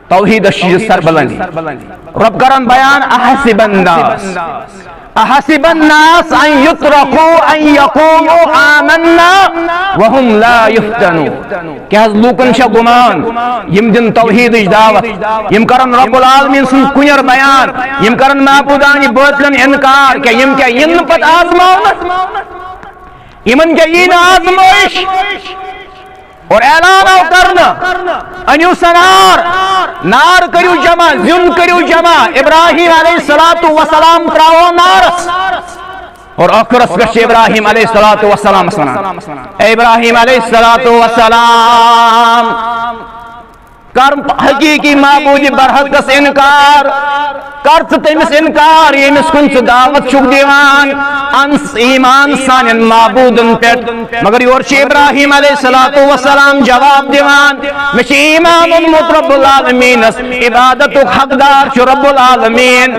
توحید الشیز سر بلندی رب کرن بیان احسب الناس ان يتركوا ان يقولوا آمنا وهم لا يفتنون کہ لوکن شا گمان یم دن توحید دعوت یم کرن رب العالمین سن کنیر بیان یم کرن معبودانی باطلن انکار کہ یم کیا ین پت آزماؤنا یمن کیا ین آزمائش اور اعلان او کرنا انیو سنار نار کریو جمع زن کریو جمع ابراہیم علیہ السلام تراؤ نارس اور اخرس گش ابراہیم علیہ السلام اے ابراہیم علیہ السلام کرم حقیقی معبود برحق کس انکار کرت تمس انکار یمس کن سے دعوت چک دیوان انس ایمان سان معبودن پیٹ مگر یورش ابراہیم علیہ السلام جواب دیوان مش ایمان مت رب العالمین عبادت حقدار چھ رب العالمین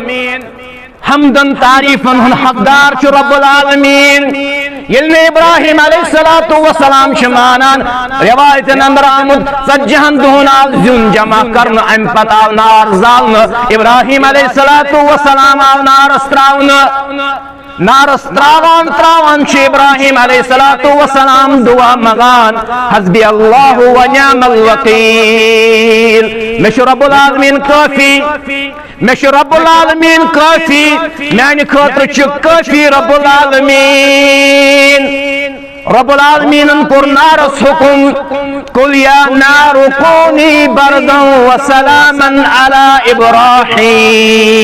حمدن تعریفن ہن حقدار چھ رب العالمین یل ابراہیم علیہ السلام شمانان روایت اندر آمد سجہن دہن آل زن جمع کرن ام پت آو نار زالن ابراہیم علیہ السلام آو نار استراؤن نارس تراوان چھ ابراہیم علیہ السلام دعا مغان حسبی اللہ و نعم الوکیل مش رب العالمین کافی مش رب العالمین کافی میانہ خاطر چھ کافی رب العالمین رب العالمین کور نارس حکم قل یا نار کونی بردا وسلاما علی ابراہیم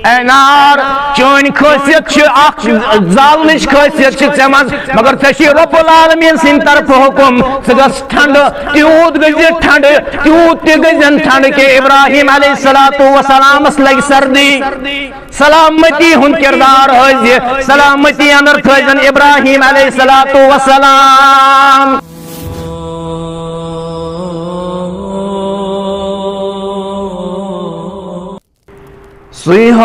اے نار چون خاصیت اخ زالنش خاصیت چمز مگر ثی رب العالمین سن طرف حکم سگس ٹھنڈ تیوت گز ٹھنڈ تیوت گزن ٹھنڈ کہ ابراہیم علیہ السلام لگ سردی سلامتی ہن کردار ہوئی سلامتی اندر تھزن ابراہیم علیہ السلام سوئی ہوستی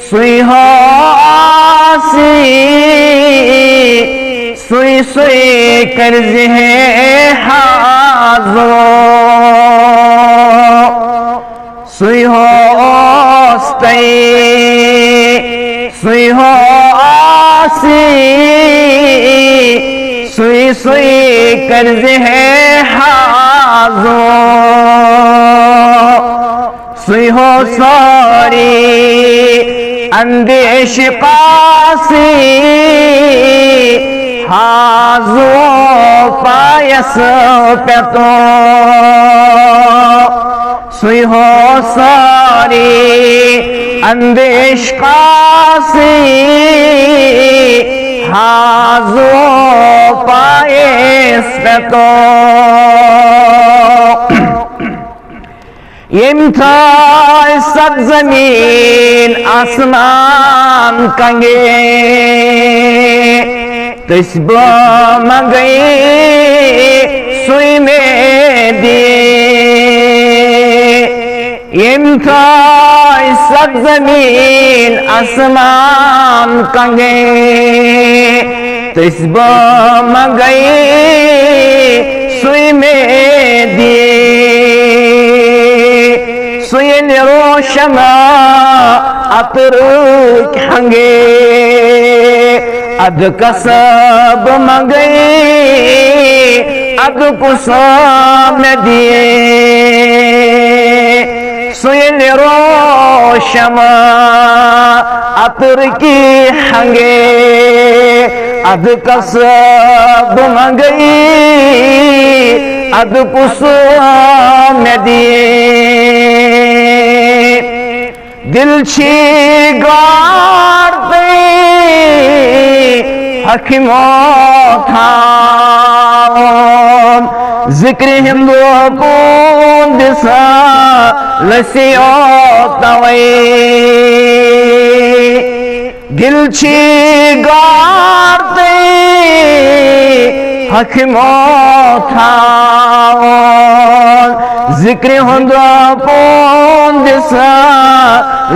سوئی ہوسی سوئی سوئی کرز ہے حاضر سوئی ہوستی سوئی ہوسی سوئی سوئی کرز ہے حاضر سوئی ہو سوری اندیش قاسی حاضر پایس پیتو سوئی ہو سوری اندیش قاسی حاضر پایس پیتو یمتھائی سب زمین آسمان کنگے تسبہ منگئی سوئی میں دیے یمتھائی سب زمین آسمان کنگے تسبہ منگئی سوئی میں دیے سوین روشن عطر کھنگے اد کسب منگئی اد کسب دیے سوین روشن عطر کی ہنگے اد کسب منگئی اد کسب دیے دل چھی گار دے حکیمو تھاون ذکر ہندو کون دسا لسیو توئی دل چھی گار دے حکیمو تھاون ذکر ہند پون دسا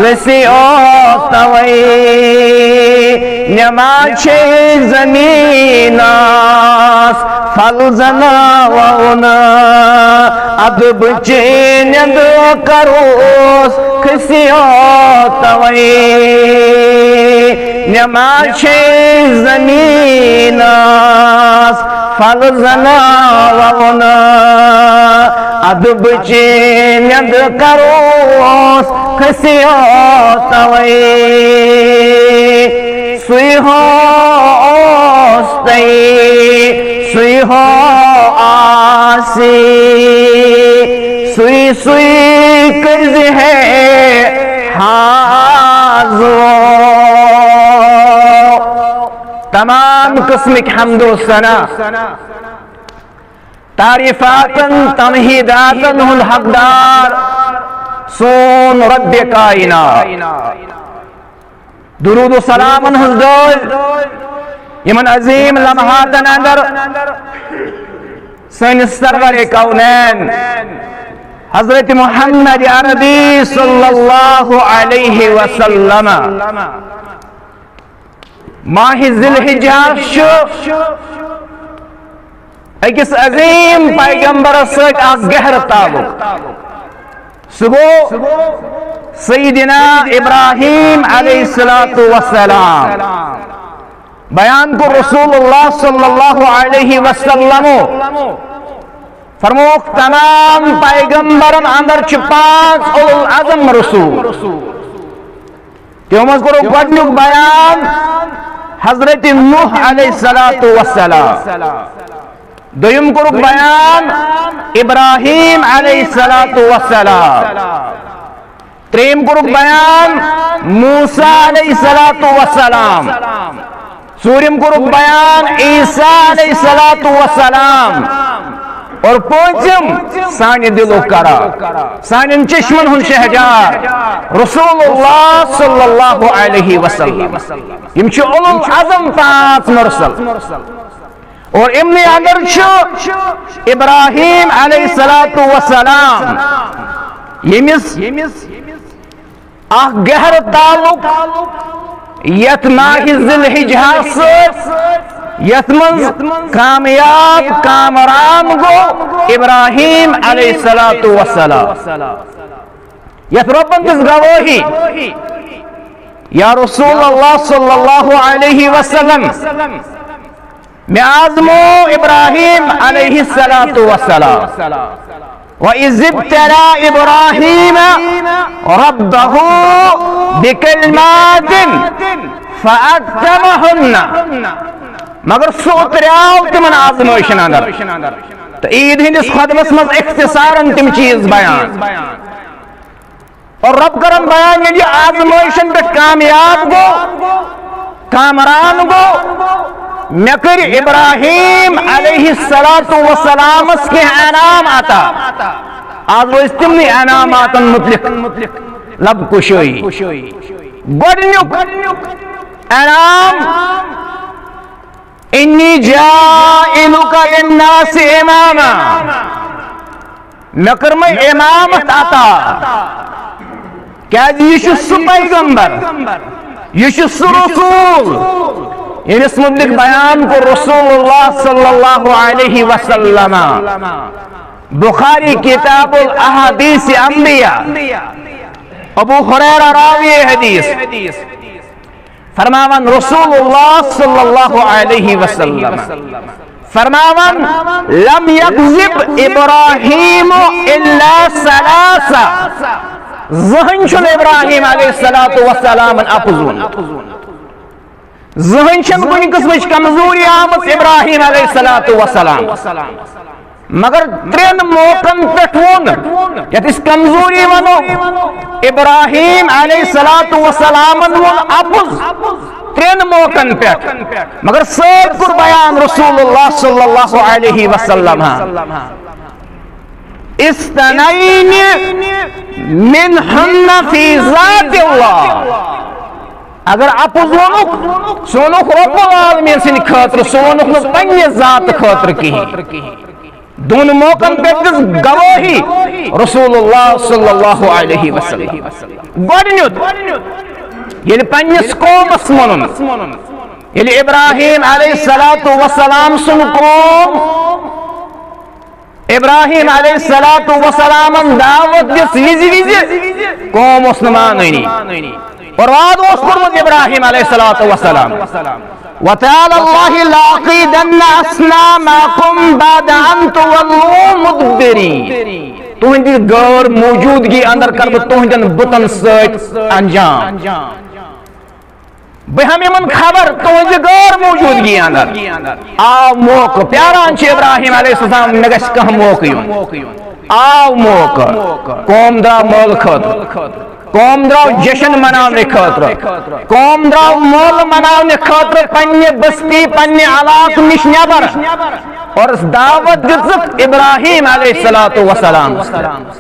لسی او توئی نماز زمین پھل زنا وونا ادب چیند کروس کھسیو توئی نماز زمین پھل زنا وونا ادب چیند کروس کھسیو توئی سوئی ہو سوئی ہو آسی سوئی سوئی کرز ہے حاضو تمام قسم کی حمد و ثنا تعریفاتن تمہیداتن ہن حقدار سون رب کائنات درود و سلامن حضور یمن عظیم لمحاتن اندر سن سرور کونین حضرت محمد عربی صلی اللہ علیہ وسلم ماہ ذی الحجہ اکس عظیم پیغمبر سۭتۍ اکھ گہر تعلق سُہ گوٚو سیدنا ابراہیم علیہ السلام بیان کو رسول اللہ صلی اللہ علیہ وسلم فرموک تمام پیغمبرن اندر چھ 5 اولو العظم رسول تِمو کرو گۄڈنیُک بیان حضرت نوح علیہ السلام دویم کرو بیان ابراہیم علیہ السلام تریم کرو بیان موسیٰ علیہ السلام ژوٗرِم کوٚرُکھ بیان عیسیٰ علیہ السلام اور پوٗنٛژِم سانہِ دِلُک قرار سانٮ۪ن چشمن ہُنٛد شہجار رسول اللہ صلی اللہ علیہ وسلم یِم چھِ اولو العظم 5 مرسل اور امنی اندر چھُ ابراہیم علیہ السلام ییٚمِس اکھ گہر تعلق یت ماہ ذی الحجہ سۭتۍ یتھ منٛز کامیاب کامران گوٚو ابراہیم علیہ السلام یتھ رۄبن دِژ گوٲہی یا رسول اللہ صلی اللہ علیہ وسلم مےٚ آزمو ابراہیم علیہ السلام وَإِذِ ابْتَلَىٰ إِبْرَاهِيمَ رَبَّهُ بِكَلِمَاتٍ فَأَتَمَّهُنَّ مگر سُہ اُتریاو تِمن آزمٲیشن اندر تہٕ عیٖد ہٕنٛدِس خۄطبس منٛز اختصارن تِم چیٖز بیان اور رب کرن بیان ییٚلہِ یہِ آزمٲیشن پٮ۪ٹھ کامیاب گوٚو کامران گوٚو مےٚ کٔرۍ ابراہیم علیہ السلامس کینٛہہ انعام عطا آز روزِ تِمنٕے انعاماتن متعلق لب کشٲیی گۄڈنیُک انعام انی جاعلُکَ لِلنَّاسِ اِماما مےٚ کٔرمَے امامت عطا کیٛازِ یہِ چھُ سُہ پیغمبر یہ سُہ رسول ییٚمِس متعلق بیان کو رسول اللہ صلی اللہ علیہ وسلم بخاری کتاب الاحادیث انبیاء ابو ہریرہ راوی حدیث فرماون رسول اللہ صلی اللہ علیہ وسلم فرماون لم یکذب ابراہیم الا ثلاثہ زہن چھُنہٕ ابراہیم علیہ السلام اپزون زہن چھنہٕ کُنہِ قٕسمٕچ کمزوری آمٕژ ابراہیم علیہ السلام مگر 3 موقعن پٮ۪ٹھ ووٚن یتھ أسۍ کمزوری ونو ابراہیم علیہ السلامن ووٚن اپُز 3 موقعن پٮ۪ٹھ مگر سۭتۍ کوٚر بیان رسول اللہ صلی اللہ علیہ وسلم اِستنین منہن فی ذات اللہ اگر اپُز ووٚنُکھ سُہ ووٚنُکھ رب العالمین سٕنٛدِ خٲطرٕ سُہ ووٚنُکھ نہٕ پننہِ ذات خٲطرٕ کِہیٖنۍ دون موقع پہ گواہی رسول اللہ صلی اللہ علیہ وسلم گۄڈنیُت ییٚلہِ پننِس قومس ووٚنُن ییٚلہِ ابراہیم علیہ الصلوۃ والسلام سُنٛد قوم ابراہیم علیہ الصلوۃ والسلام دعوت دِژ وِزِ قوم اوس نہٕ مانٲنی اور وعدٕ اوس کوٚرمُت ابراہیم علیہ الصلوۃ والسلام وَتَعَالَى اللَّهِ لَأَقِيدَنَّ أَصْنَامَكُمْ بَعْدَ أَن تُوَلُّوا مُدْبِرِينَ تُہنٛدِ غٲر موجوٗدگی اندر کر بہٕ تُہنٛدٮ۪ن بُتن سۭتۍ انجام بہٕ ہٮ۪مہٕ یِمن خبر تُہنٛزِ غٲر موجوٗدگی اندر آو موقعہٕ پیاران چھِ ابراہیم علیہ السلام مےٚ گژھِ کانٛہہ موقعہٕ یُن آو موقعہٕ قوم درٛاو مٲلہٕ خٲطرٕ قوم درٛاو جشن مناونہٕ خٲطرٕ قوم درٛاو مٲلہٕ مناونہٕ خٲطرٕ پننہِ بستی پننہِ علاقہٕ نِش نٮ۪بر اور دعوت دِژٕکھ ابراہیم علیہ الصلوۃ والسلام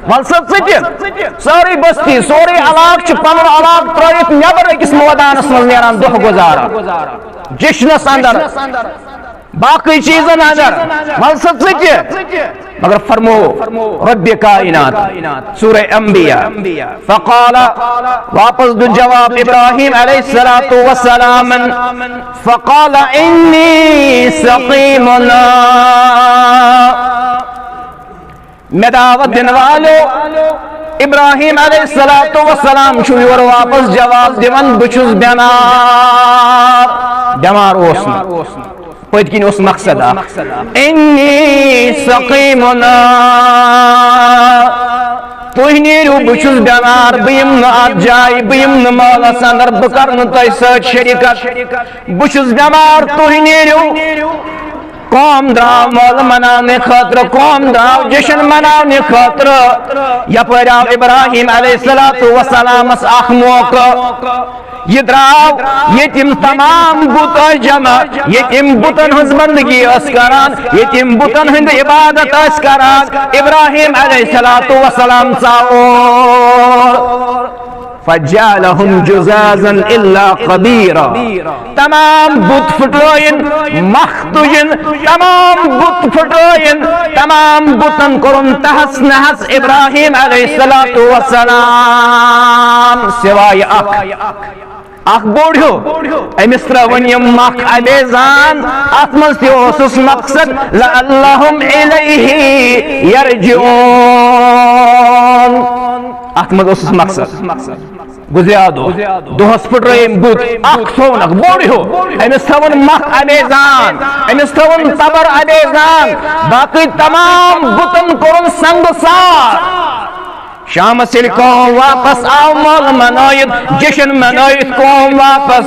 وَل سا ژٕ تہِ سٲرٕے بستی سورُے علاقہٕ چھُ پنُن علاقہٕ ترٲیِتھ نٮ۪بر أکِس مٲدانس منٛز نیران دۄہ گُزاران جشنس اندر باقی چیزن اندر وَل سا ژٕ تہِ مگر فرمو رب کائنات سورہ انبیاء فقال واپس دو جواب ابراہیم علیہ الصلوۃ والسلام فقال انی سقیم میں دعوت دن والو ابراہیم علیہ الصلوۃ والسلام چھُ یورٕ واپس جواب دِوان بہٕ چھُس بٮ۪مار اوس نہٕ پٔتۍ کِنۍ اوس مقصد اکھ انی سقیم تُہۍ نیٖرِو بہٕ چھُس بٮ۪مار بہٕ یِمہٕ نہٕ اَتھ جایہِ بہٕ یِمہٕ نہٕ مٲلَس اندر بہٕ کرٕ نہٕ تۄہہِ سۭتۍ شریٖکت بہٕ چھُس بٮ۪مار تُہۍ نیٖرِو قوم درٛاو مٲلہٕ مناونہٕ خٲطرٕ قوم درٛاو جشن مناونہٕ خٲطرٕ یپٲرۍ آو ابراہیم علیہ الصلوۃ والسلامس اکھ موقعہٕ یہ درٛاو ییٚتہِ یِم تمام بُت ٲسۍ جمع ییٚتہِ یِم بُتن ہٕنٛز بندگی ٲسۍ کران ییٚتہِ یِم بُتن ہٕنٛدۍ عبادت ٲسۍ کران ابراہیم علیہ الصلوۃ والسلام ژاو فجعلهم جزازا الا قبيرا تمام بت پھٹرٲیِن مخ تُجِن تمام بت پھٹرٲیِن تمام بتن کوٚرُن تہس نہس ابراہیم علیہ الصلوۃ والسلام سوائے اکھ بوٚڑ ہیوٗ أمِس ترٲوٕنۍ یِم مکھ اَبیزان اتھ منٛز تہِ اوسُس مقصد لعلہم الیہ یرجعون اتھ منٛز اوسُس مقصد گُزریٛاو دۄہس پھٕٹرٲیِم بُت اکھ تھوٚونکھ بوٚڑ ہیوٗ أمِس تھٲوٕن مکھ اَبیزان أمِس تھٲوٕن تبر اَبیزان باقٕے تمام بُتن کوٚرُن سنگسار شامس ییٚلہِ قوم واپس آو مٲلہٕ منٲیِتھ جشن منٲیِتھ قوم واپس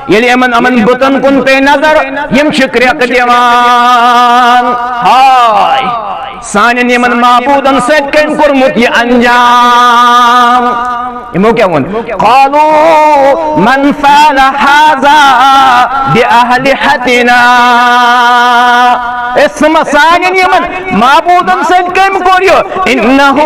ییٚلہِ یِمن بُتن کُن پیٚیہِ نظر یِم چھِ کرٛٮ۪کہٕ دِوان ہاے سانٮ۪ن یِمن معبوٗدن سۭتۍ کٔمۍ کوٚرمُت یہِ انجام یِمو کیٛاہ ووٚن قالوا من فعل هذا بأهلحتنا سانٮ۪ن یِمن معبوٗدن سۭتۍ کٔمۍ کوٚر یہِ انه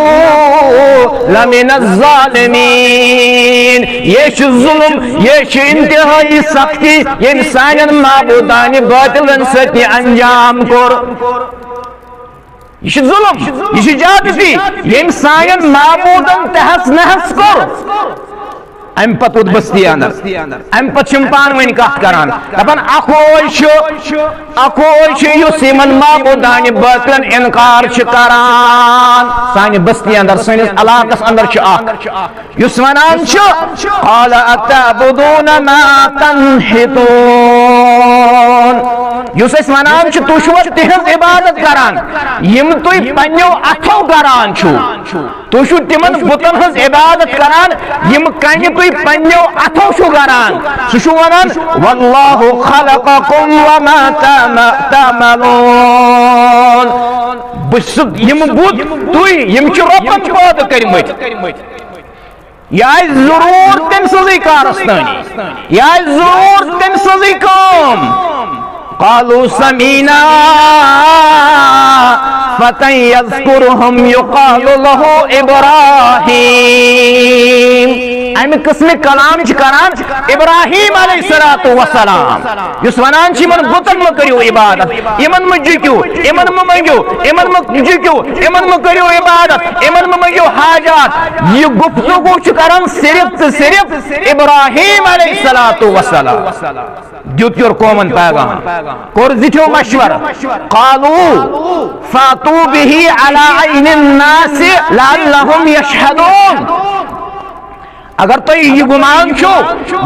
لمن الظالمین یہ چھُ ظُلم یہ چھُ انتہٲیی سختی ییٚمۍ سانٮ۪ن معبوٗدانہِ باطلن سۭتۍ یہِ انجام کوٚر یہ چھُ ظُلم یہ چھُ زیادتی ییٚمۍ سانٮ۪ن معبوٗدن تہس نہس کوٚر امہِ پتہٕ ووت بستی اندر امہِ پتہٕ چھِ یِم پانہٕ ؤنۍ کتھ کران دپان اکھوے چھُ یُس یِمن معبوٗدانہِ باطلن انکار چھُ کران سانہِ بستی اندر سٲنِس علاقس اندر چھُ اکھ یُس ونان چھُ قال اتعبدون ما تنحتون یُس أسۍ ونان چھُ تُہۍ چھُوا تِہنٛز عبادت کران یِم تُہۍ پننیو اتھو کران چھُو تُہۍ چھُو تِمن بُتن ہٕنٛز عبادت کران یِم کنہِ تُہۍ پننیو اتھو چھُو کران سُہ چھُ ونان واللہ خلقکم وما تعملون یِم بُت تُہۍ یِم چھِ رۄبن پٲدٕ کٔرمٕتۍ یہ آسہِ ضروٗر تٔمۍ سٕنٛزٕے کارستٲنی یہ آسہِ ضروٗر تٔمۍ سٕنٛزٕے کٲم قالوا سمعنا فتى يذكرهم يقال له ابراهيم امہ قسم کلام کران ابراہیم علیہ السلام یس ونان من بتن مہ کریو عبادت یمن مہ جھکیو یمن مہ منگیو یمن مہ جھکیو یمن مہ کریو عبادت یمن مہ منگیو حاجات یہ گفتگو کران صرف تو صرف ابراہیم علیہ السلام دیت یور قومن پیغام کور زٹھیو مشور قالوا فاتوا به على عین الناس لعلهم يشهدون اگر تو یہ گمان چھو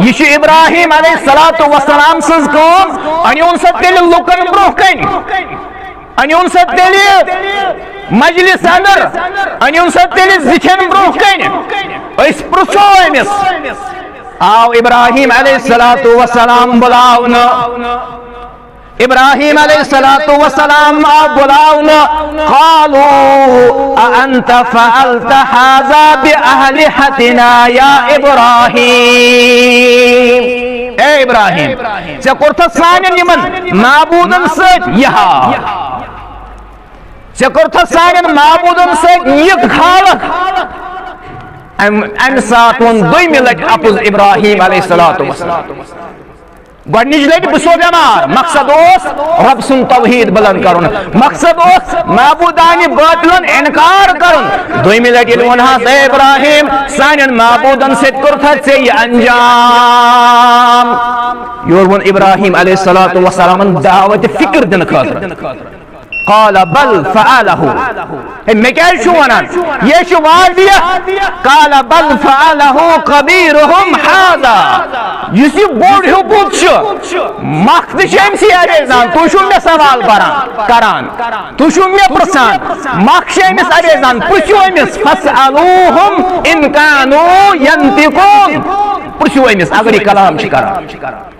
یہ ابراہیم علیہ السلام سز قوم انیون سا تیل لکن بروہ کن انیون سا تیل مجلس اندر انیون سا تیل زچن بروہ کن اس پرسو امس آو ابراہیم علیہ السلام بلاؤنا ابراہیم علیہ السلام بلاؤنا قالوا اانت فعلت هذا بآلهتنا یا ابراہیم اے ابراہیم سے کرتا سانن یمن معبودن سچ یہا سے کرتا سانن معبودن سچ یک خالق ام سات ون دویمہ لٹ اپز ابراہیم علیہ السلام گۄڈنِچ لٹہِ بہٕ سو بٮ۪مار مقصد اوس رب سُنٛد توحیٖد بلند کرُن مقصد اوس معبوٗدانہِ باطلن انکار کرُن دویمہِ لٹہِ ییٚلہِ ووٚنہَس اے ابراہیم سانٮ۪ن معبوٗدن سۭتۍ کوٚرتھا ژےٚ یہِ انجام یور ووٚن ابراہیم علیہ السلام دعوت فکر دِنہٕ خٲطرٕ قال بل فعله میں کیا چھو ونان یہ چھو واضح قال بل فعله كبيرهم هذا یسی بوڑ ہیو پوت چھو مخت شمسی عریضان تو چھو میں سوال کران تو چھو میں پرسان مخت شمس عریضان پرسیو امس فاسألوهم ان كانوا ينطقون پرسیو امس اگر یہ کلام چھ کران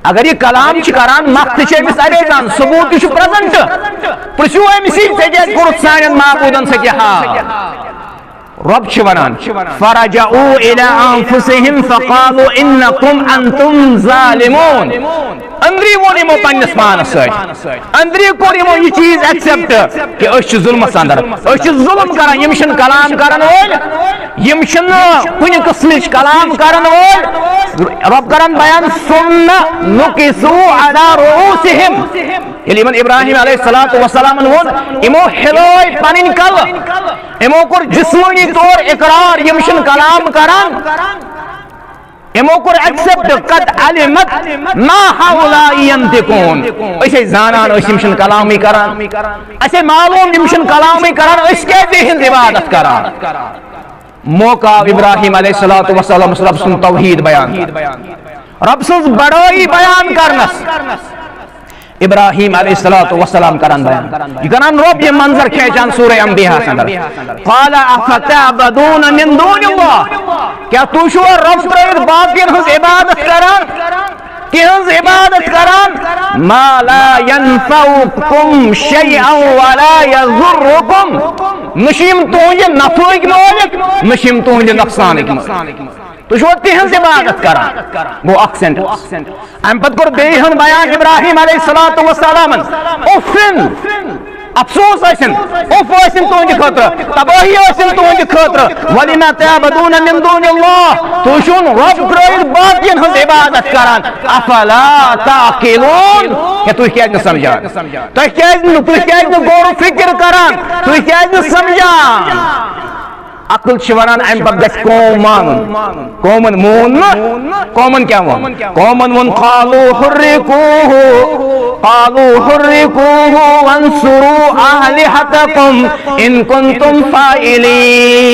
اگر یہ کلام کران مخت امس عریضان ثبوت چھ پریزنٹ پرسیو امس ژےٚ کوٚرُتھ سانٮ۪ن معبوٗدن سۭتۍ یہِ حال رب چھ ونان فرجعوا الى انفسهم فقالوا انكم انتم ظالمون اندری وون یمو پنس پانس سۭتۍ اندری کوٚر یمو یہ چیز ایکسپٹ کہ أسۍ چھِ ظلمس اندر أسۍ چھِ ظلم کران یم چھِنہٕ کلام کران وٲلۍ یم چھِنہٕ کُنہِ قٕسمٕچ کلام کران وٲلۍ رب کران بیان ثم نكسوا على رؤوسهم ییٚلہِ یمن ابراہیم علیہ السلام وون یمو ہلٲے پنٕنۍ کلہٕ یمو کوٚر جسمٲنی طور اقرار یم چھِنہٕ کلام کران یمو کوٚر ایکسپٹ قد علمت ما هؤلاء ينطقون أسۍ زانان أسۍ یم چھِنہٕ کلامٕے کران اَسے معلوم یم چھِنہٕ کلامٕے کران أسۍ کیازِ یِہنٛز عبادت کران موقع آو ابراہیم علیہ السلام رب سُنٛد توحیٖد بیان رب سٕنٛز بڑٲیی بیان کرنس ابراہیم علیہ السلام کران بیان یہ کران رب یہ منظر کھینچان سورہ انبیاء اندر قال افتعبدون من دون اللہ کیا تو چھو رب ترٲیِتھ باقین ہٕنٛز عبادت کران تہنٛز عبادت کران ما لا ينفعكم شيئا ولا يضركم نشیم تہنٛدِ نفعٕکۍ مٲلِک نشیم تہنٛدِ نۄقصانٕکۍ مٲلِک تو چھو تہنٛز عبادت کران گو اکھ سینٹنس امہ پتہٕ کوٚر بیٚیہِ ہُنٛد بیان ابراہیم علیہ السلام اوفن افسوس ٲسِن اف ٲسِن تُہنٛدِ خٲطرٕ تبٲہی ٲسِن تُہنٛدِ خٲطرٕ ولِمَ تعبدون من دون اللہ تُہۍ چھُون رب ترٲیِتھ باقین ہٕنٛز عبادت کران افلا تعقلون تُہۍ کیازِ نہٕ سمجھان تُہۍ کیازِ نہٕ غور و فکر کران تُہۍ کیازِ نہٕ سمجھان عقل چھ ونان ام پتہ گژھِ قوم مانُن قومن مون نہٕ قومن کیاہ وون قومن وون قالوا حرقوه وانصروا آلهتكم ان كنتم فاعلين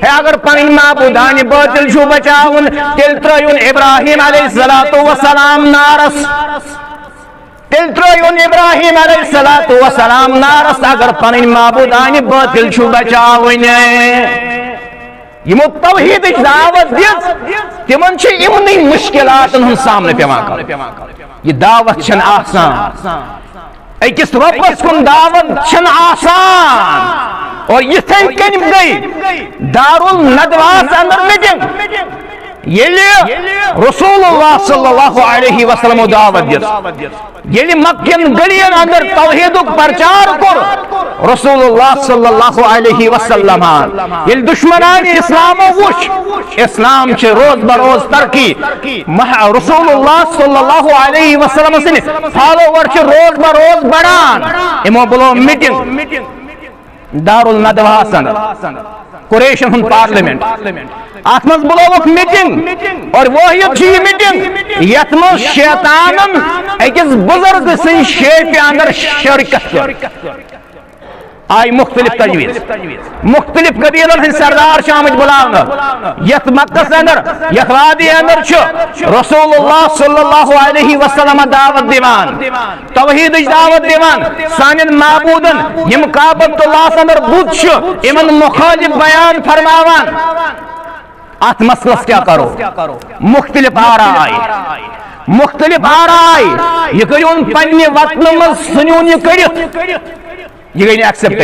ہے اگر پنٕنۍ معبوٗدانہِ باطل چھُو بچاوُن تیٚلہِ ترٲیُن ابراہیم علیہ السلام نارس تیل ترٲیُن ابراہیم علیہ السلام نارس اگر پنٕنۍ معبوٗدانہِ باطل چھُو بچاوٕنۍ یمو توحیٖدٕچ دعوت دِژ تمن چھِ یمنٕے مشکلاتن ہُنٛد سامنہٕ پیوان کرُن یہ دعوت چھنہٕ آسان أکِس رۄبس کُن دعوت چھنہٕ آسان اور یِتھے کٔنۍ گٔے دارالندواہس اندر میٹنگ رسول اللہ صلی اللہ علیہ وسلم دعوت دل مکین گلین اندر توحید پرچار کر رسول اللہ صلی اللہ علیہ وسلم یل دشمنان اسلام وچ اسلام چھ روز بروز ترقی رسول اللہ صلی اللہ علیہ وسلم سن فالوور چھ روز بروز بڑھان امو بلو میٹنگ دار الندوہ سن قریشن ہن پارلیمنٹ اتمز بلوک میٹنگ اور وہ یہ میٹنگ یتمز شیطانن اکس بزرگ سن شیپ اندر شرکت آئی مختلف تجویز مختلف قبیلن ہن سردار شامج بلاونا یت مقدس اندر یت وادی اندر چھو رسول اللہ صلی اللہ علیہ وسلم دعوت دیوان توحید دعوت دیوان سانن معبودن یم کعبۃ اللہ اندر بود چھو امن مخالف بیان فرماوان ات مسلس کیا کرو مختلف آرائی یہ کریون پنی وطن میں سنیون یہ کریت یہ گئی ایکسپٹ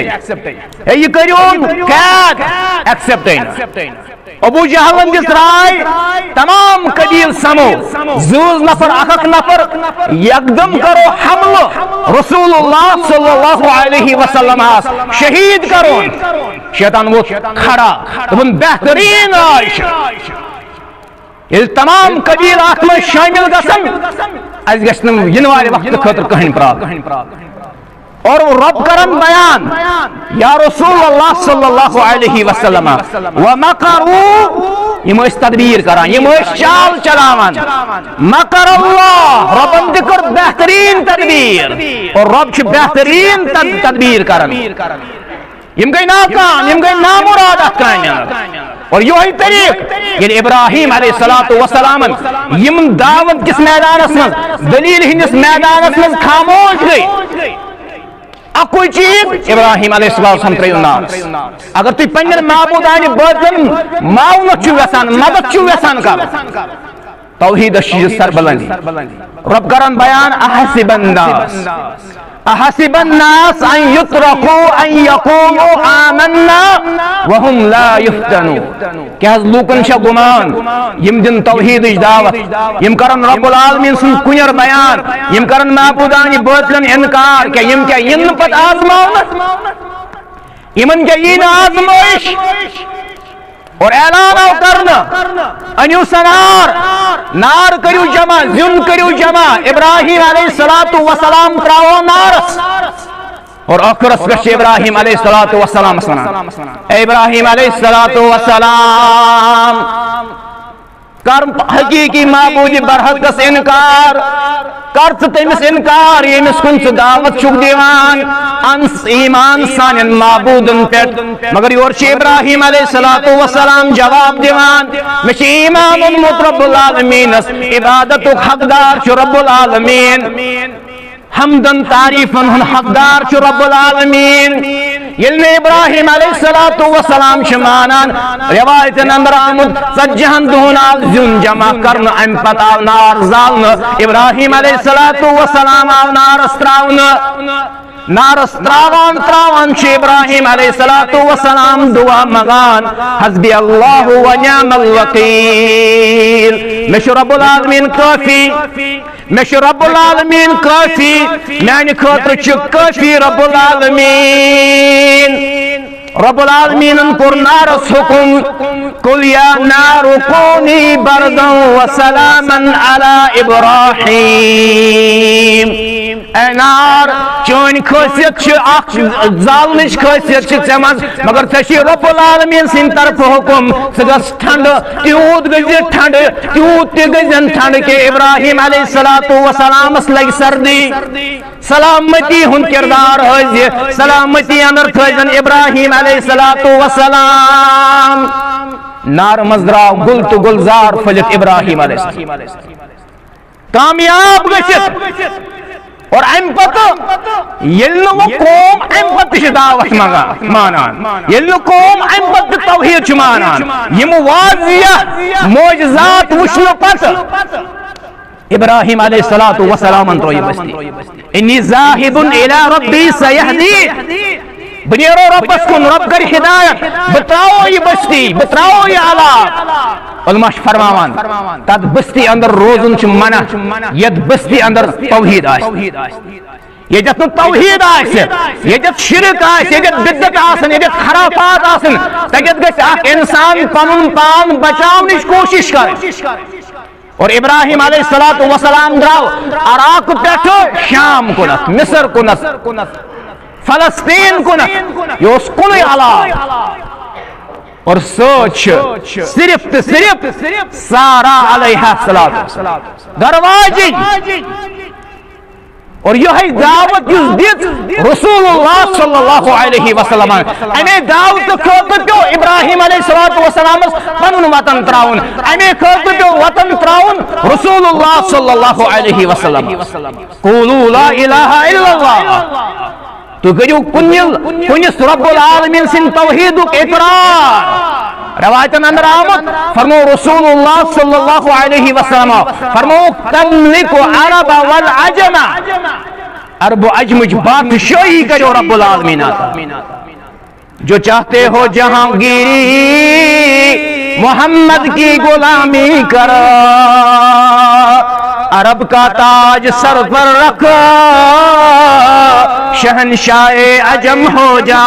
یہ کریون کیک ایکسپٹ ابو جہلن کس رائے تمام قبیل سمو زوز نفر اخک نفر یکدم کرو حمل رسول اللہ صلی اللہ علیہ وسلم شہید کرو شیطان وہ کھڑا تم بہترین عائشہ یہ تمام قبیل آخر شامل گسن از گشن ینوار وقت خطر کہن پراغ اور رب کرن بیان یا رسول اللہ صلی اللہ علیہ وسلم ومکروا یہ اس تدبیر کران یہ اس چال چلاوان مکر اللہ رب ذکر بہترین تدبیر اور رب چھ بہترین تدبیر کران یم گئی ناکام یم گئی نامراد اتکانیان اور یہی طریق یعنی ابراہیم علیہ السلام یم دعوت کس میدانس من دلیل ہندس میدانس من خاموش گئی اکوئی چیز ابراہیم علیہ السلام تریو ناس اگر تی پنجر معبودانی باطن معاونت چو ویسان مدد چو ویسان کر توحید الشیز سر بلندی رب کرن بیان احسب الناس ان يتركوا ان يقولوا آمنا وهم لا يفتنون کہ لوکن شا گمان یم دن توحید دعوت یم کرن رب العالمین سن کنیر بیان یم کرن معبودانی باطلن انکار کہ یم کیا ین پت آزماؤنت یمن کیا ین آزمائش اور اعلان او کرنا انیو سنار نار کریو جمع زن کریو جمع ابراہیم علیہ السلام تراؤ نارس اور اکرس گش ابراہیم علیہ السلام اے ابراہیم علیہ السلام کر حقیقی معبود برحق کس انکار کرت تیمس انکار یمس کنس دعوت چک دیوان انس ایمان سان معبودن پیٹ مگر یورچ ابراہیم علیہ السلام جواب دیوان مش ایمان مت رب العالمین عبادت حقدار چ رب العالمین حمدن تعریفن ہن حقدار چ رب العالمین یلن ابراہیم علیہ السلام شمانان روایتن اندر آمد سجہن دہنا زن جمع کرن ام پتا نار زالن ابراہیم علیہ السلام نار استراون نار استراوان چھ ابراہیم علیہ السلام دعا مغان حسبی اللہ و نعم الوکیل مش رب العالمین کافی مش رب العالمین کافی میانی خاطر چھ کافی رب العالمین رب العالمین کور نارس حکم قل یا نار کونی بردا و سلاما علی ابراہیم اے نار چون خاصیت چھ زالنش خاصیت چھ ژمز مگر ژے رب العالمین سن طرف حکم سگس ٹھنڈ تیوت گز ٹھنڈ تیوت گزن ٹھنڈ کہ ابراہیم علیہ السلام لگ سردی سلامتی ہن کردار ہے سلامتی اندر تھزن ابراہیم علیہ السلام نار مزراو گل تو گلزار فلت ابراہیم علیہ السلام کامیاب گشت اور ام پتہ یلو قوم ام پتہ دعوت مانان یلو قوم ام پتہ توحید مانان یم واضح معجزات وچھنو پتہ ابراہیم علیہ السلام تروی بستی انی ذاہب الی ربی سیہدی بنیرو ربس کن رب کر ہدایت بتراؤ یہ بستی بتراؤ یہ علاق علماء فرماوان تد بستی اندر روزن چھ منع ید بستی اندر توحید آئے یجت نو توحید آئے یجت شرک آئے یجت بدت آسن یجت خرافات آسن تجت گس اخ انسان پنن پان بچاونچ کوشش کر اور ابراہیم علیہ السلام دراو عراق پٹھو شام کنت مصر کنت فلسطین کنت یہ کن علاق اور سوچ صرف سارا علیہ السلام درواجی اور یہ دعوت دیت رسول اللہ صلی اللہ علیہ وسلم امی دعوت خاطر پیو ابراہیم علیہ السلام پنن وطن تراؤن امی خاطر پیو وطن تراؤن رسول اللہ صلی اللہ علیہ وسلم قولوا لا الہ الا اللہ تو کریو کنس رب العالمین سن توحید اقرار روایتن اندر آمد فرمو رسول اللہ صلی اللہ علیہ وسلم فرمو تملک عرب والعجم عرب و عجمج بادشاہی کرو رب العالمین آتا جو چاہتے ہو جہانگیری محمد کی غلامی کر عرب کا تاج سر پر رکھ شہنشاہ عجم ہو جا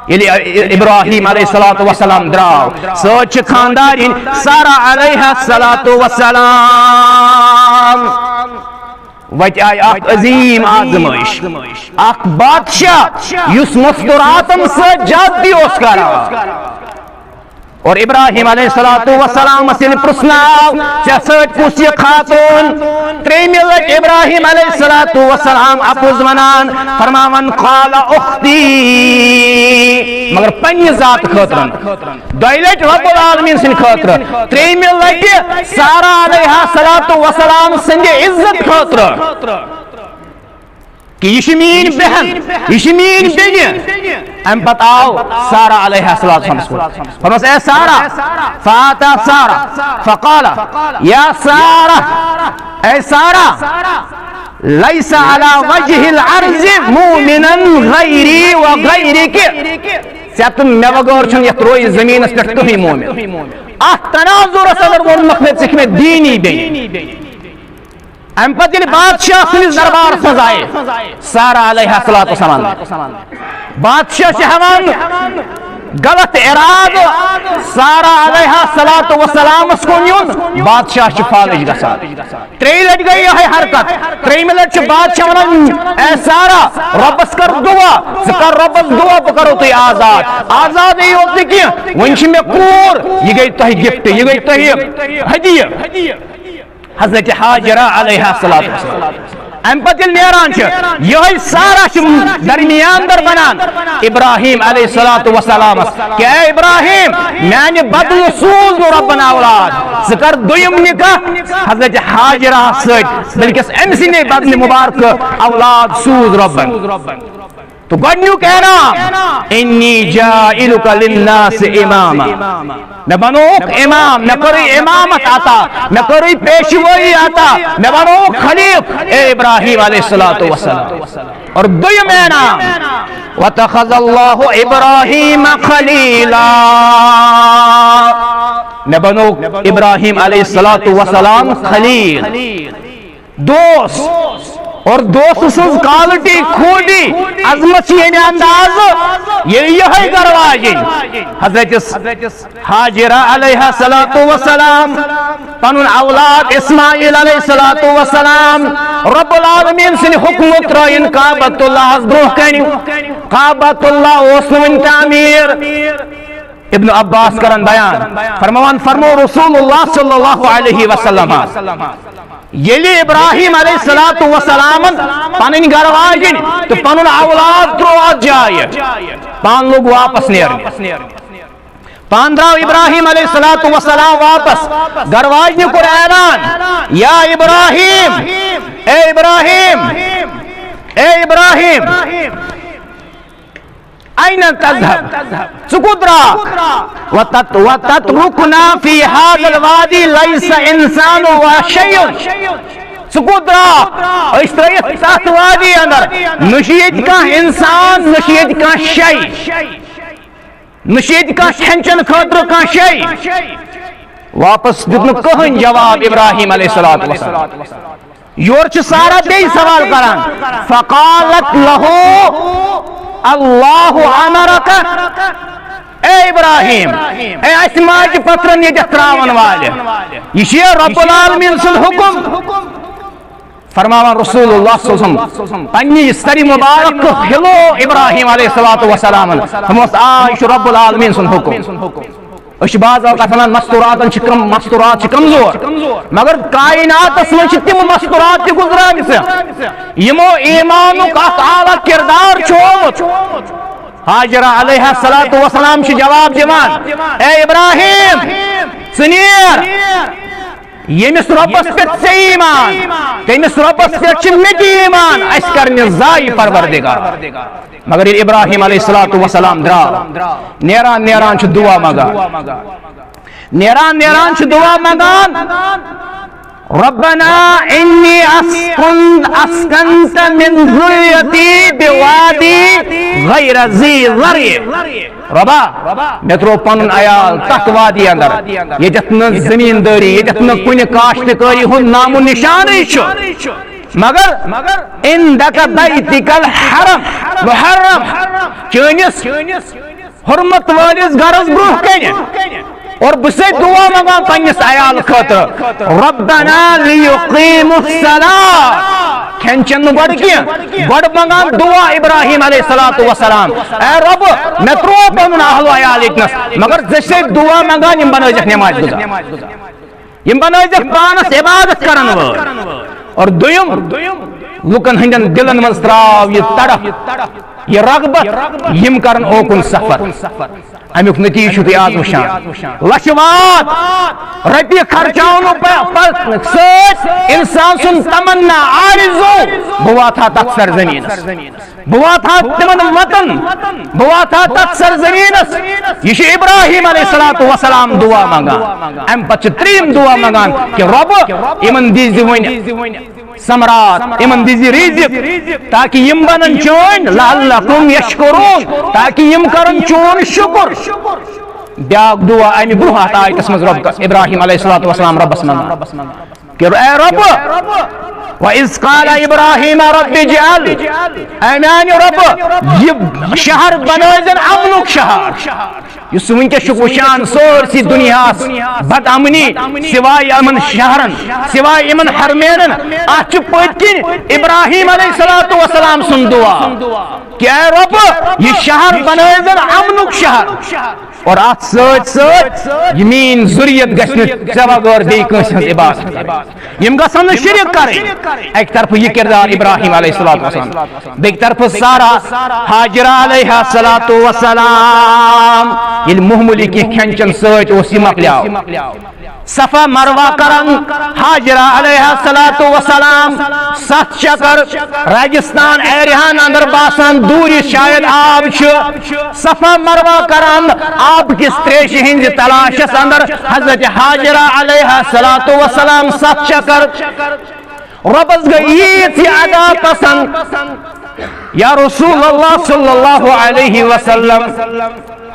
یعنی ابراہیم علیہ السلام دراو سوچ خاندارین سارا علیہ السلام وچ آئی اخ عظیم آزمائش اخ بادشاہ یس مستوراتم سجاد دی اس کرا اور ابراہیم علیہ السلام سن پرسناو چسٹ کسی خاتون تریمی لٹ ابراہیم علیہ السلام اپوز منان فرماون قال اختی مگر پنی ذات خاطرن دوئی لٹ رب العالمین سن خاطر تریمی لٹ سارا علیہ السلام سن عزت خاطر کہ یہ مین بہن یہ مین بیجن ام پت آو سارا علیہ السلام فرمس اے سارا فاتا سارا فقال یا سارا اے سارا لیس علی وجہ العرض مومنا غیری و غیرک سیتم میں وغور چھن یت روی زمین اس پر تہی مومن تناظر صدر ون مخلص سکھ میں دینی بین ام پت یل بادشاہ سنس دربار مز آئے سارا علیہ السلام بادشاہ چہوان غلط اراد سارا علیہ السلام کن یون بادشاہ فالج گسا تری لٹ گئی یہ حرکت تریم لٹ بادشاہ ونان اے سارا ربس کر دعا کر ربس دعا کرو تی آزاد یہ کی ونچ میں کور یہ گئی تہ گفٹ یہ گئی تہ ہدیہ حضرت حاجرہ علیہ السلام ام پتل نیران یہ سارا درمیان در بنان ابراہیم علیہ السلام کہ اے ابراہیم میں بدل سوز نو ربنا اولاد ذکر دویم نکاح حضرت حاجرہ سچ بلکہ امسی نے بدل مبارک اولاد سوز ربن تو گڈنیو کہنا انی جائلک للناس اماما میں بنوک امام میں کری امامت آتا میں کری پیشوئی آتا میں بنوک خلیف اے ابراہیم علیہ السلام اور دویم نام وَتَخَذَ اللَّهُ إِبْرَاهِيمَ خَلِيلًا میں بنوک ابراہیم علیہ السلام خلیل دوست اور دوست سنز کالٹی کھوٹی عظمت یہ انداز یہ گرواجن حضرت حاجرہ علیہ السلام پنن اولاد اسماعیل علیہ السلام رب العالمین سن حکم ترائن کعبۃ اللہ برونہ کن کعبۃ اللہ اوسن تعمیر ابن عباس کرن بیان فرموان فرمو رسول اللہ صلی اللہ علیہ وسلم یلی ابراہیم علیہ السلام پنن گرواجن تو پنن اولاد ترو ات جائے پان لوگ واپس نیرن پان دراو ابراہیم علیہ السلام واپس گرواجن کو اعلان یا ابراہیم اے ابراہیم اے ابراہیم أين تذهب؟ سكدرا وتتركنا في هذا الوادي ليس إنسان وشيء سکو درا اس طرح ساتھ وادی اندر نشید کا انسان نشید کا شئی نشید کا ہنچن خاطر کا شئی واپس دیتن کہن جواب ابراہیم علیہ السلام یور چھ سارا بے سوال کران فقالت لہو اللہ امرک اے ابراہیم اے اسماج پترن یہ تراون والے یہ رب العالمین سن حکم فرماوان رسول اللہ صلی اللہ علیہ وسلم پنی سری مبارک ہلو ابراہیم علیہ السلام ہم آئیش رب العالمین سن حکم اش بعض اوقات مستورات کمزور مگر کائنات من تم مستورات گزران یمو ایمانک اخ اعلی کردار چھومت ہاجرہ علیہ السلام جواب دیوان اے ابراہیم سنیر یمس ربس پہ ایمان تمس ربس پہ مٹی ایمان اس کرنے زائی پروردگار مگر ابراہیم علیہ السلام درا نیران چھ دعا مگان نیران چھ دعا مگان ربنا انی اسکنت من ذریتی بوادی غیر ذی ذرع ربا میں ترو پن عیال تک وادی اندر یتھ ن زمینداری یتھ ن کن کاشتکاری ہن نام و نشان مگر عندک بیتک الحرم محرم چانس حرمت والس گرس برہ کن اور بسے دعا مگان پنس عیال خاطر ربنا لیقیموا الصلاۃ کھین چن بڑ کی بڑ مگان دعا ابراہیم علیہ السلام اے رب میں ترو پن اہل عیال اکنس مگر جسے دعا مگان یم بنائزک نماز گزار یم بنائزک پانس عبادت کرن وول اور دویم لکن ہندن دلن من تراو یہ تڑپ یہ رغبت یم کرن اوکن سفر امیک نتیجہ تھی آز وشان لچوات رپی خرچاؤنو سچ انسان سن تمنا آرزو بواتھا تک سرزمینس بواتھا تمن وطن بواتھا تک سرزمینس یہ ابراہیم علیہ السلام دعا مانگان ام پچ تریم دعا مانگان کہ رب امن دیزی ون سمرات امن دیزی رزق تاکہ یم بنن چون لعلکم یشکرون تاکہ یم کرن چون شکر بیاک دعا امی برہ آیتس مز رب ابراہیم علیہ السلام ربس مانگان کہ اے رب وَإِذْ قَالَ إِبْرَاهِيمَ رَبِّ اجْعَلْ اے میانی رب یہ شہر بنائزن امنک شہر یہ سون کے شکوشان سورسی دنیا بد امنی سوائے امن شہرن سوائے امن حرمینن آچ پتکن ابراہیم علیہ السلام سن دعا کہ اے رب یہ شہر بنائزن امنک شہر اور آت سوچ یمین ذریت گشنت زباغور بے کنس ہنس عبادت یم گسن شرک کریں ایک طرف یہ کردار ابراہیم علیہ السلام بیک طرف سارا حاجرہ علیہ السلام یہ محمولی کی کھنچن سوچ اسی مکلیاؤ صفا مروہ کرن حاجرہ علیہ السلام 7 چکر راجستان ایریان اندر باسان دوری شاید آب صفا مروہ کرن آب کس تریش ہند تلاشس اندر حضرت حاجرہ علیہ السلام 7 چکر ربز گئی تھی ادا پسند یا رسول اللہ صلی اللہ علیہ وسلم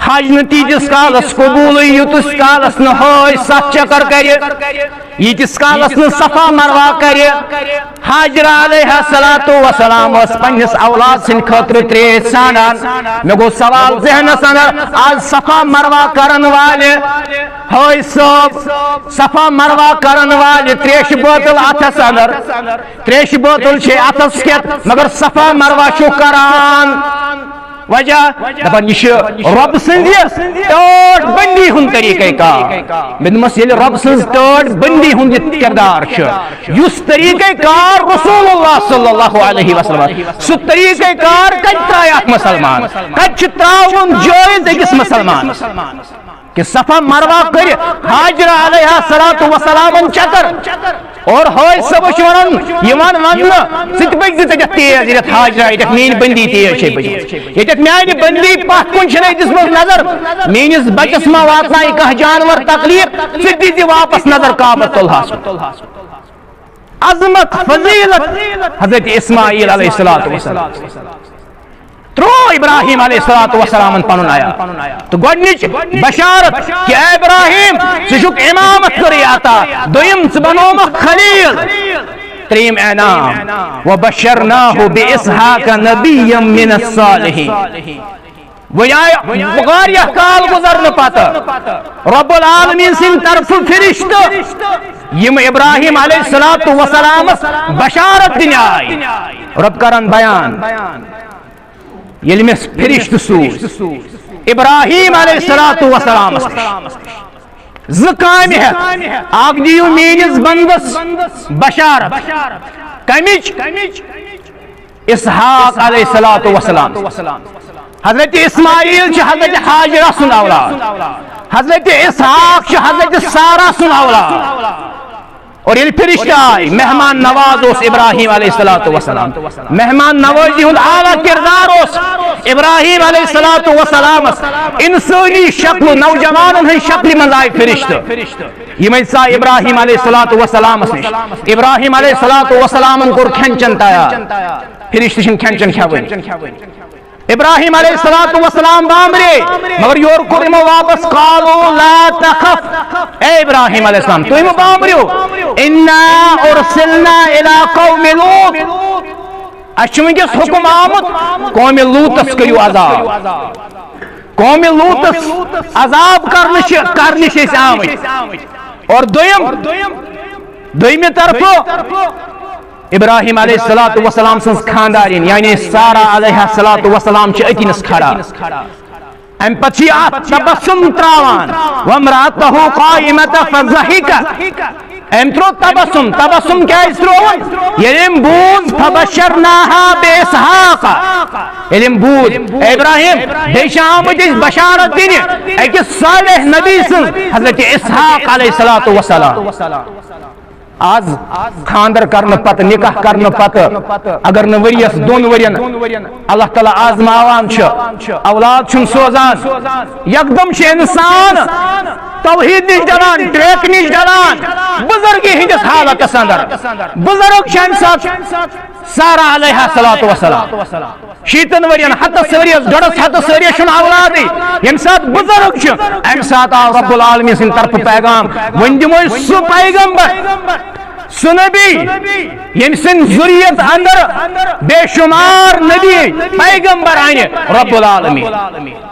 حج نتیجس کالس قبول یوتس کالس نہوئی 7 چکر کرے یتس کالس ن صفا مروہ کرے حاجرہ علیہ السلام اس پنس اولاد سن خاطر تریش سانان میں گو سوال ذہنس اندر آج صفا مروہ کرن والے ہوئی صاحب صفا مروہ کرن والے تریش بوتل اتھس اندر تریش بوتل چھ اتھس کت مگر صفا مروہ چھو کران وجہ دپان یہ رب سنز ٹوٹ بندی ہن طریقہ کار بدمس یل رب سنز ٹوٹ بندی ہن کردار اس طریقہ کار رسول اللہ صلی اللہ علیہ وسلم سو طریقہ کار کج ترایات مسلمان کج تراون جائز اکس مسلمان کہ صفا مروہ کر حاجرہ علیہ السلام چکر اور ہوئی سب شورن یمان ونہ ست بج تے تیز یہ حاجرہ یہ مین بندی تیز چھ بج یہ میانی بندی پتھ کن چھ دس مز نظر مینس بچس ما واتنائی کہ جانور تکلیف ست دی واپس نظر کعبۃ اللہ عظمت فضیلت حضرت اسماعیل علیہ السلام ترو ابراہیم علیہ السلام پنن آیا تو گۄڈنِچ بشارت کہ اے ابراہیم ژٕ چھُکھ امامت کٔرٕے عطا دوٚیِم ژٕ بنومکھ خلیل ترٛیٚیِم انعام وبشرناه باسحاق نبیا من الصالحین واریاہ کال گزرنہٕ پتہٕ رب العالمین سٕنٛدِ طرفہٕ فرشتہٕ یم ابراہیم علیہ السلام بشارت دِنہِ آیہِ رب کرن بیان ییٚلہِ مےٚ فرشتہٕ سوٗز ابراہیم علیہ السلام زٕ کامہِ ہٮ۪تھ اکھ دِیِو میٲنِس بندس بشارت کمِچ اسحاق علیہ السلام حضرت اسماعیل حضرت حاجرہ سُنٛد اولاد حضرت اسحاق حضرت سارہ سُنٛد اولاد اور ییٚلہِ فرشتہٕ آے مہمان نواز اوس ابراہیم علیہ السلام مہمان نوازی ہُنٛد اعلیٰ کردار اوس ابراہیم علیہ السلام انسٲنی شکل نوجوانن ہٕنٛدِ شکلہِ منٛز آے فرشتہٕ یِمے ژاے ابراہیم علیہ السلام نِش ابراہیم علیہ السلام کوٚر کھٮ۪ن چٮ۪ن تیار فرشتہٕ چھِنہٕ کھٮ۪ن چٮ۪ن کھٮ۪وٲنی ابراہیم علیہ السلام بامرے مگر یور کوٚر یِمو واپس قالوا لا تخف اے ابراہیم علیہ السلام تُہۍ مہٕ بامبرِو انا ارسلنا الى قوم لوط اَسہِ چھُ وٕنکیٚس حُکم آمُت قومِ لوٗطس کٔرِو عذاب قومِ لوٗطس عذاب کرنہِ چھِ أسۍ آمٕتۍ اور دوٚیمہِ طرفہٕ ابراہیم علیہ السلام سٕنٛز خاندارین یعنی سارہ علیہ السلام چھِ أتِنس کھڑا امہِ پتہٕ چھِ اتھ تبسم تراوان وامرأته قائمة فضحكت أمۍ ترٛوو تبسم کیٛازِ ترٛووُن ییٚلہِ أمۍ بوٗز فبشرناها بإسحاق ییٚلہِ أمۍ بوٗز ابراہیم بیٚیہِ چھِ آمٕتۍ أسۍ بشارت دِنہِ أکِس صالح نبی سٕنٛز حضرت اسحاق علیہ السلام آز خاندر کرنے پتہ نکاح کرنے پتہ اگر نہ ؤریس دون ورین اللہ تعالیٰ آزماوان اولاد چھن سوزان یکدم انسان توحید نش ڈلان ٹریک نش ڈلان بزرگی ہندس حالتس اندر بزرگ سارہ علیہ السلام شیتن ورین ہتس ورس ڈوڑس ہتس ورس اولاد یم سات بزرگ ام سات آو رب العالمین سن طرف پیغام ون دمو سہ پیغمبر سہ نبی یم سن ذریت اندر بے شمار نبی پیغمبر آئے رب العالمین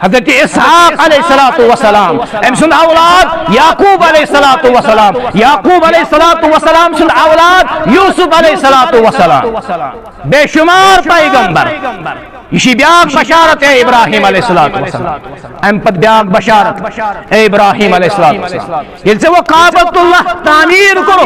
حضرت اسحاق علیہ السلام ام سن اولاد یعقوب علیہ السلام یعقوب علیہ السلام سن اولاد یوسف علیہ السلام بے شمار پیغمبر یہ بیاق بشارت ہے ابراہیم علیہ السلام ام پت بیاق بشارت اے ابراہیم علیہ السلام یہ سے وہ کعبۃ اللہ تعمیر کرو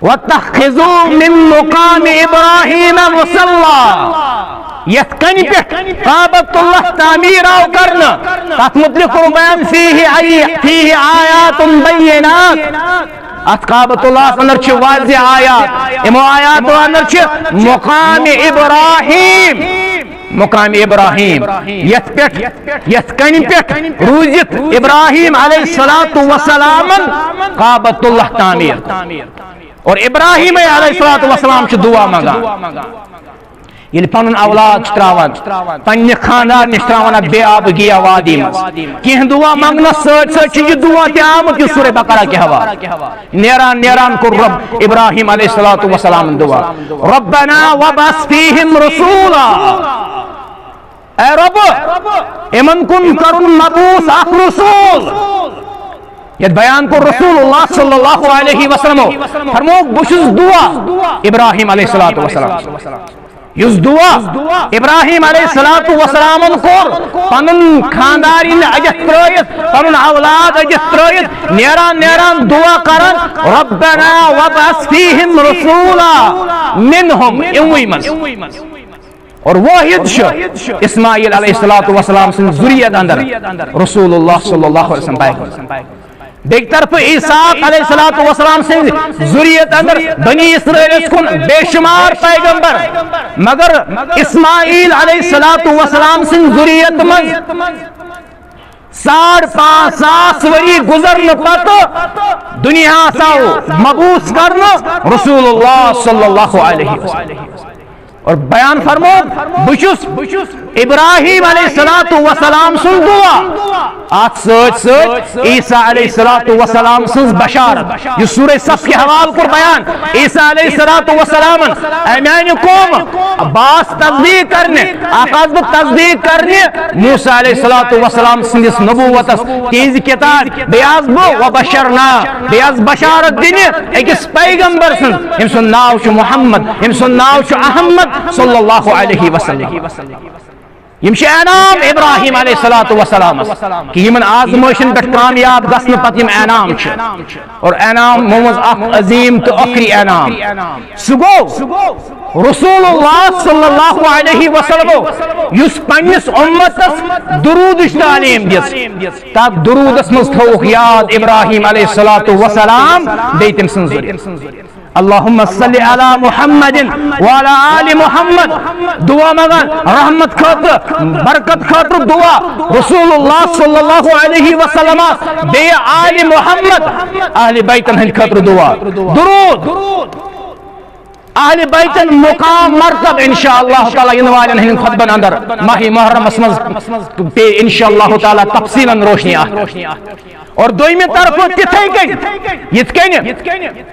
وَاتَّخِذُوا مِن مُقَامِ إِبْرَاهِيمَ مُصَلَّى یت کن پہ کعبۃ اللہ تعمیر آو کرنا تات متعلق بیان فیہ آیات بینات ات کعبۃ اللہ اندر چھ واضح آیات امو آیات اندر چھ مقام ابراہیم یت کن پہ روزت ابراہیم علیہ السلام کعبۃ اللہ تعمیر اور ابراہیم علیہ السلام دعا منگان یل پن اولاد تراوان پنہ خاندار نش تراوان بے آب گیا وادی کی دعا منگنس ست یہ دعا تہ آمت یہ سورہ بقرہ کے حوالہ نیران کور رب ابراہیم علیہ السلام دعا ربنا وبعث فیہم رسولا اے رب امن کن کرن مبعوث اخ رسول یہ بیان کو رسول اللہ صلی اللہ علیہ وسلم فرمو بشز دعا ابراہیم علیہ السلام یس دعا ابراہیم علیہ السلام کور پنن خاندارین اجت ترایت پنن اولاد اجت ترایت نیران دعا کرن ربنا وبعث فیہم رسولا منہم اموی من اور واحد اسماعیل علیہ السلام سن ذریت اندر رسول اللہ صلی اللہ علیہ وسلم بیک طرف عیسیٰ علیہ السلام سن ذریت اندر بنی اسرائیل کن بے شمار پیغمبر مگر اسماعیل علیہ السلام سن ذریت من 5,500 وری گزرنے پتہ دنیا ساو مبعوث کرنا رسول اللہ صلی اللہ علیہ وسلم اور بیان فرمو بچس ابراہیم علیہ السلام سن دعا آت سوچ عیسیٰ علیہ السلام سن بشارت یہ سورہ صف کے حوال پر بیان عیسیٰ علیہ السلام اے میانی قوم باس تصدیق کرنے آقاز با تصدیق کرنے موسیٰ علیہ السلام سندس نبوت تیز کتاب بیاز بو و بشرنا بیاز بشارت دینے ایکس پیغمبر سن ناو چو محمد سن ناو چو احمد صلی اللہ علیہ وسلم یہ انعام ابراہیم علیہ السلام کہ یمن آزمائشن پہ کامیاب گھن پتہ یم انعام اور انعام موز اخ عظیم تو اخری انعام سہ گو رسول اللہ صلی اللہ علیہ وسلم یس پنس امتس درود تعلیم دس تک درودس مز تھوک یاد ابراہیم علیہ السلام بی تم سن ذریعہ اللہم صلی علی محمد وعلی آل محمد دعا مگر رحمت خاطر برکت خاطر دعا رسول اللہ صلی اللہ علیہ وسلم بے آل محمد اہل بیتن ہند خاطر دعا درود اہل بیتن مقام مرتب انشاءاللہ تعالی ینوالن ہند خطبن اندر ماہی محرم اسمز پہ انشاءاللہ تعالی تفصیلا روشنی اور دویمی طرف تتھے گئی یتھ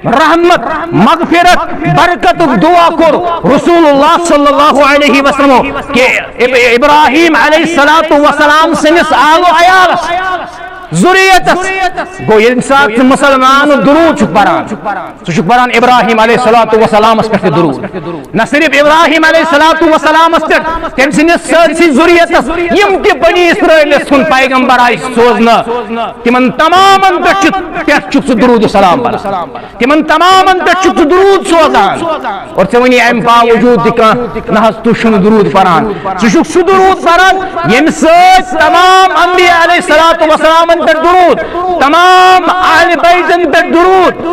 رحمت مغفرت برکت دعا کر رسول اللہ صلی اللہ علیہ وسلم کہ ابراہیم علیہ السلام سنس آل و عیالس ذریتس گو انسان مسلمان درود چھ پران ابراہیم علیہ السلام اس پہ درود نہ صرف ابراہیم علیہ السلام اس پہ تم سنس سرسی ذریتس یم کہ بنی اسرائیل سن پیغمبر آئی سوزنا تمن تمامن پہ چھ درود سلام پر تمن تمامن پہ چھ درود سوزان اور ژے ام باوجود نہ تو چھن درود پران ژٕ درود پران یم سۭتۍ تمام انبیاء علیہ السلام پر درود تمام اہل بیتن پر درود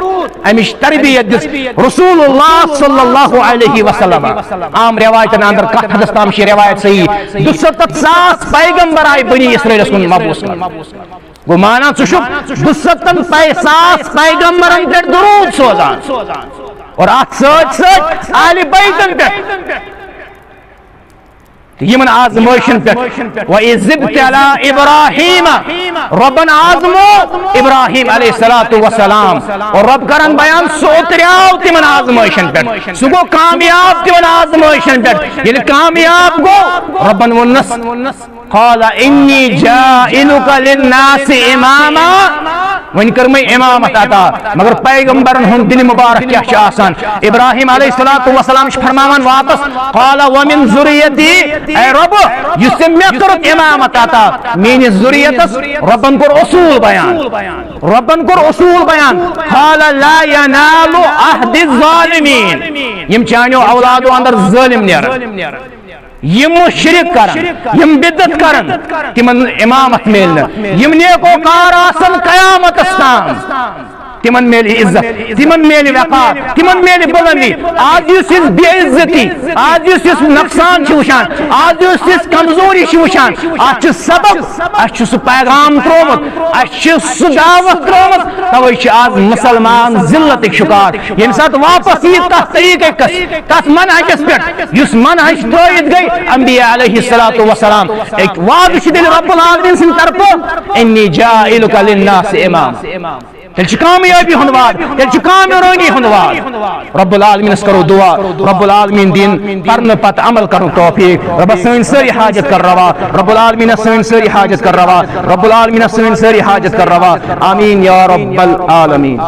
امش تربیت دس رسول اللہ صلی اللہ علیہ وسلم عام روایتن اندر کت حدث تام شی روایت صحیح 270,000 پیغمبر آئی بنی اسرائیل کن مبعوث گو مانا ژٕ 270,000 پیغمبرن پر درود سوزان اور ات سۭتۍ سۭتۍ اہل بیتن پہ یمن آزمائشن پہ وَإِذِ ابْتَلَىٰ إِبْرَاهِيمَ ربن آزمو ابراہیم علیہ السلام اور رب کرن بیان سو اتریاو تمن آزمائشن پہ سو گو کامیاب تمن آزمائشن پہ یعنی کامیاب گو ربن ونس قال انی جائلک للناس اماما ون کر میں امامت عطا مگر پیغمبرن ہن دل مبارک کیا آسان ابراہیم علیہ السلام فرماون واپس قال ومن ذریتی اے رب یس میں کرت امامت عطا مین ذریتس ربن کر اصول بیان قال لا ینال عہد الظالمین یم چانیو اولادو اندر ظالم نیر یم شرک کرن یم بدت کرن تمن امامت میلن یم نیکوکار آسن قیامت استان تمن میلی عزت تمن میلی وقار تمن میلی بلندی آج اس بے عزتی آج اس نقصان وشان آج اس کمزوری وشان آج سبب اچھ پیغام ترومت اچھ دعوت ترومت توے آج مسلمان ذلت شکار یم سات واپس یہ تس طریقے کس تس منہجس پہ اس منہج ترائیت گئی انبیاء علیہ السلام ایک وعدہ دل رب العالمین سن طرف انی جائلک للناس امام تیل کامیابی ہندوار تیل کامیابی ہندوار رب العالمین اس کرو دعا رب العالمین دین پرن پت عمل کرو توفیق رب سوین سری حاجت کر روا رب العالمین سوین سری حاجت کر روا رب العالمین سوین سری حاجت کر روا آمین یا رب العالمین